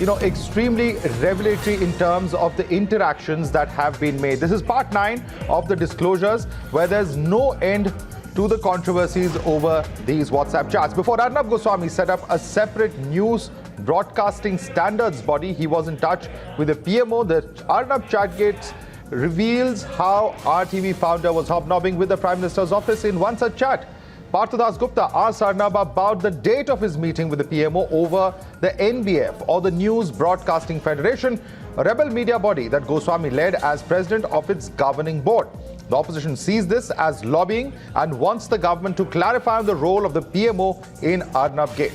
extremely revelatory in terms of the interactions that have been made. This is part 9 of the disclosures, where there's no end to the controversies over these WhatsApp chats. Before, Arnab Goswami set up a separate news broadcasting standards body. He was in touch with the PMO. The Arnab Chatgate reveals how RTV founder was hobnobbing with the Prime Minister's office in one such chat. Partha Dasgupta asked Arnab about the date of his meeting with the PMO over the NBF, or the News Broadcasting Federation, a rebel media body that Goswami led as president of its governing board. The opposition sees this as lobbying and wants the government to clarify the role of the PMO in Arnab Gate.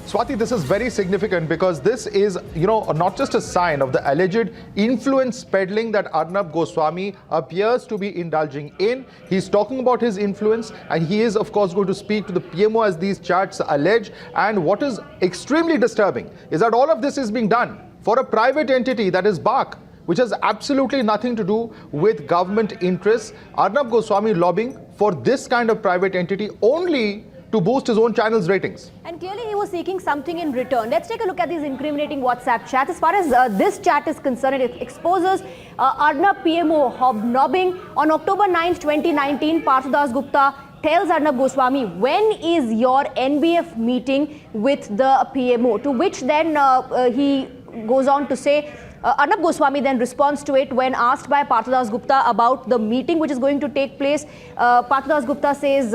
Swati, this is very significant because this is, not just a sign of the alleged influence peddling that Arnab Goswami appears to be indulging in. He's talking about his influence, and he is, of course, going to speak to the PMO as these chats allege. And what is extremely disturbing is that all of this is being done for a private entity, that is BARC, which has absolutely nothing to do with government interests. Arnab Goswami lobbying for this kind of private entity only to boost his own channel's ratings. And clearly he was seeking something in return. Let's take a look at these incriminating WhatsApp chats. As far as this chat is concerned, it exposes Arnab PMO hobnobbing. On October 9th, 2019, Partha Dasgupta tells Arnab Goswami, when is your NBF meeting with the PMO? To which then he goes on to say, Arnab Goswami then responds to it when asked by Partha Dasgupta about the meeting which is going to take place. Partha Dasgupta says,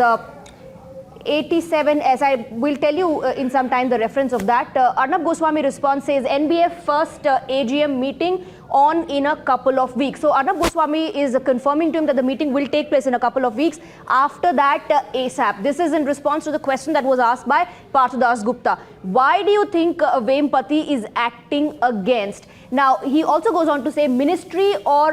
87, as I will tell you in some time the reference of that. Arnab Goswami response says NBF first AGM meeting on in a couple of weeks. So Arnab Goswami is confirming to him that the meeting will take place in a couple of weeks. After that, ASAP. This is in response to the question that was asked by Partha Dasgupta. Why do you think Vempati is acting against? Now, he also goes on to say ministry or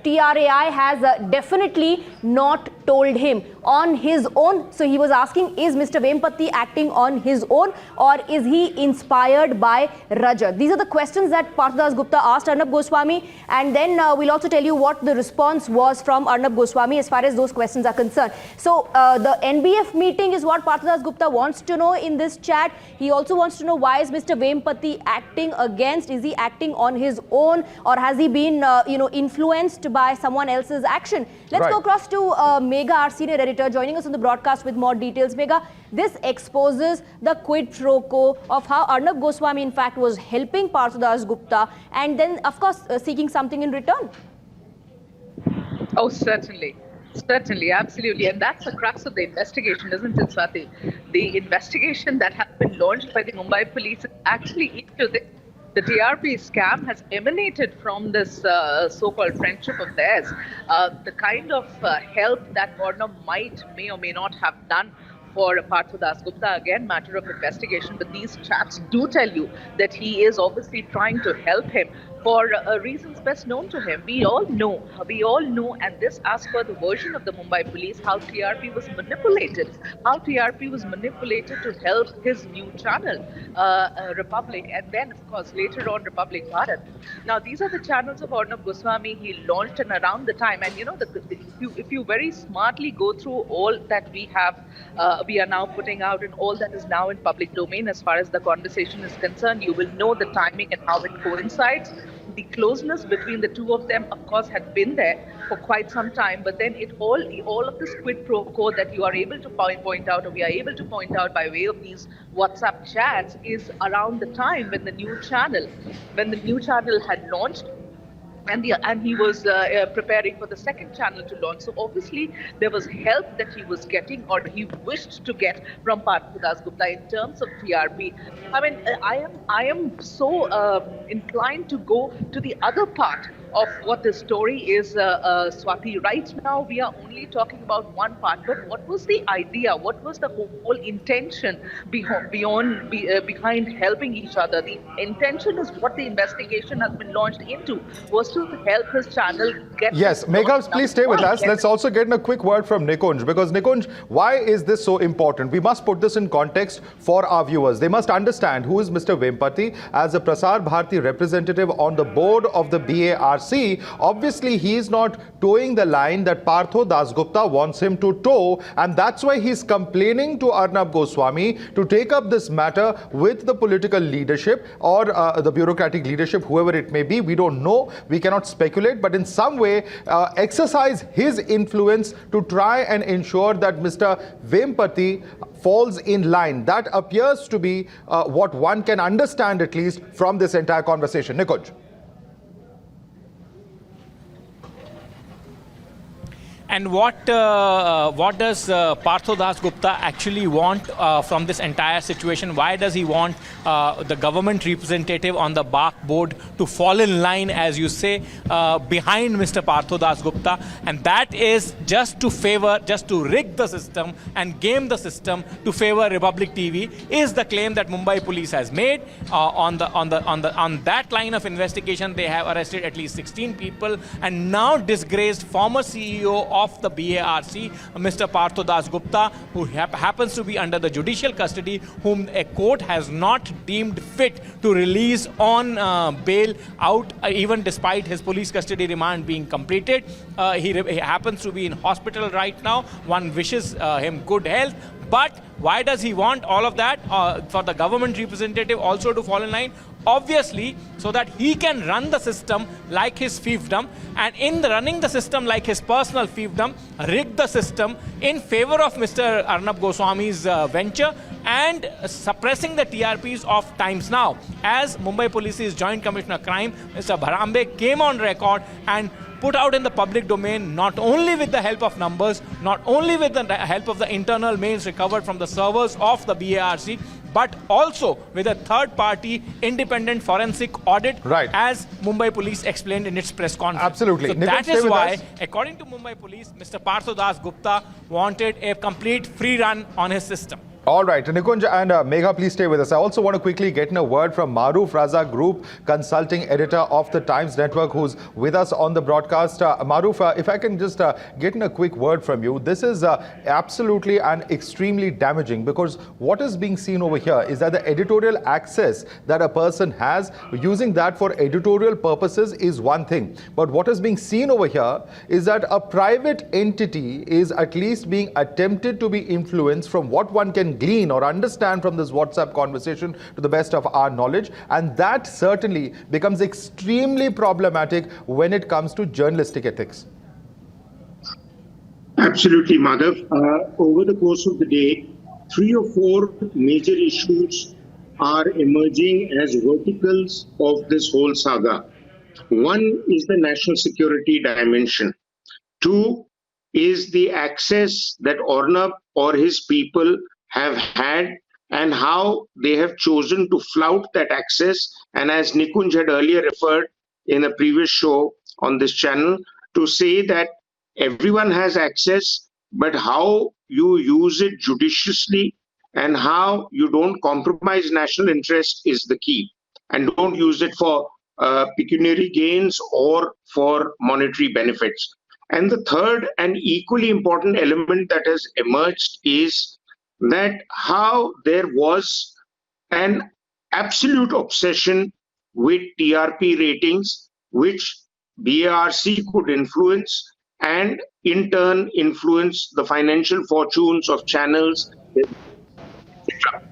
TRAI has definitely not told him on his own. So he was asking, is Mr. Vempati acting on his own, or is he inspired by Rajat? These are the questions that Partha Dasgupta asked Arnab Goswami, and then we'll also tell you what the response was from Arnab Goswami as far as those questions are concerned. So the NBF meeting is what Partha Dasgupta wants to know in this chat. He also wants to know, why is Mr. Vempati acting against? Is he acting on his own, or has he been influenced by someone else's action? Let's go across to Megha, our senior editor, joining us on the broadcast with more details. Megha, this exposes the quid pro quo of how Arnab Goswami in fact was helping Partha Dasgupta and then of course seeking something in return. Oh, certainly. Certainly, absolutely. And that's the crux of the investigation, isn't it, Swati? The investigation that has been launched by the Mumbai police is actually into this. The TRP scam has emanated from this so-called friendship of theirs. The kind of help that Arnab may or may not have done for Partha Dasgupta, again, matter of investigation. But these chats do tell you that he is obviously trying to help him for reasons best known to him. We all know, and this as per the version of the Mumbai police, how TRP was manipulated. How TRP was manipulated to help his new channel, Republic, and then, of course, later on, Republic Bharat. Now, these are the channels of Arnab Goswami he launched, and around the time, and if you very smartly go through all that we are now putting out and all that is now in public domain as far as the conversation is concerned, you will know the timing and how it coincides. The closeness between the two of them, of course, had been there for quite some time, but then all of this quid pro quo that you are able to point out, or we are able to point out by way of these WhatsApp chats, is around the time when the new channel had launched. And he was preparing for the second channel to launch. So obviously there was help that he was getting, or he wished to get, from Partha Dasgupta in terms of TRP. I mean, I am so inclined to go to the other part of what the story is, Swati. Right now, we are only talking about one part, but what was the idea? What was the whole intention behind helping each other? The intention is what the investigation has been launched into, was to help his channel get... Yes, Megha, please stay with us. Let's also get a quick word from Nikunj, because Nikunj, why is this so important? We must put this in context for our viewers. They must understand who is Mr. Vempati as a Prasar Bharati representative on the board of the BAR BARC, obviously he is not towing the line that Partho Dasgupta wants him to tow, and that's why he's complaining to Arnab Goswami to take up this matter with the political leadership or the bureaucratic leadership, whoever it may be. We don't know, we cannot speculate, but in some way exercise his influence to try and ensure that Mr. Vempati falls in line. That appears to be what one can understand, at least from this entire conversation. Nikunj. And what does Partho Dasgupta actually want from this entire situation? Why does he want the government representative on the BARC board to fall in line, as you say, behind Mr. Partho Dasgupta? And that is just to rig the system and game the system to favor Republic TV, is the claim that Mumbai police has made. On that line of investigation, they have arrested at least 16 people, and now disgraced former CEO of the BARC, Mr. Partho Dasgupta, who happens to be under the judicial custody, whom a court has not deemed fit to release on bail out, even despite his police custody remand being completed. He happens to be in hospital right now. One wishes him good health. But why does he want all of that? For the government representative also to fall in line? Obviously, so that he can run the system like his fiefdom, and in running the system like his personal fiefdom, rig the system in favor of Mr. Arnab Goswami's venture and suppressing the TRPs of Times Now. As Mumbai Police's Joint Commissioner Crime, Mr. Bharambe, came on record and put out in the public domain, not only with the help of numbers, not only with the help of the internal mails recovered from the servers of the BARC, but also with a third-party independent forensic audit, right, as Mumbai Police explained in its press conference. Absolutely. So that is why, according to Mumbai Police, Mr. Partho Dasgupta wanted a complete free run on his system. All right, Nikunj and Megha, please stay with us. I also want to quickly get in a word from Maruf Raza, Group Consulting Editor of the Times Network, who's with us on the broadcast. Maruf, if I can just get in a quick word from you. This is absolutely and extremely damaging, because what is being seen over here is that the editorial access that a person has, using that for editorial purposes is one thing. But what is being seen over here is that a private entity is at least being attempted to be influenced from what one can glean or understand from this WhatsApp conversation to the best of our knowledge, and that certainly becomes extremely problematic when it comes to journalistic ethics. Absolutely, Madhav. Over the course of the day, 3 or 4 major issues are emerging as verticals of this whole saga. One is the national security dimension. 2 is the access that Arnab or his people have had, and how they have chosen to flout that access. And as Nikunj had earlier referred in a previous show on this channel, to say that everyone has access, but how you use it judiciously and how you don't compromise national interest is the key. And don't use it for pecuniary gains or for monetary benefits. And the third and equally important element that has emerged is that how there was an absolute obsession with TRP ratings, which BARC could influence and in turn influence the financial fortunes of channels, etc.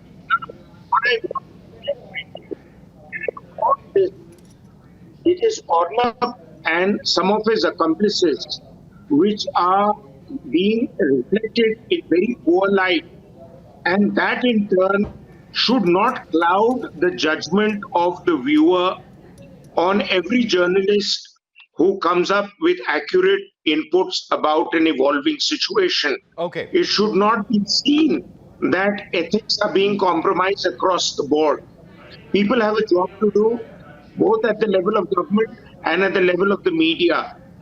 It is Arnab and some of his accomplices which are being reflected in very poor light, and that in turn should not cloud the judgment of the viewer on every journalist who comes up with accurate inputs about an evolving situation. Okay. It should not be seen that ethics are being compromised across the board. People have a job to do, both at the level of government and at the level of the media.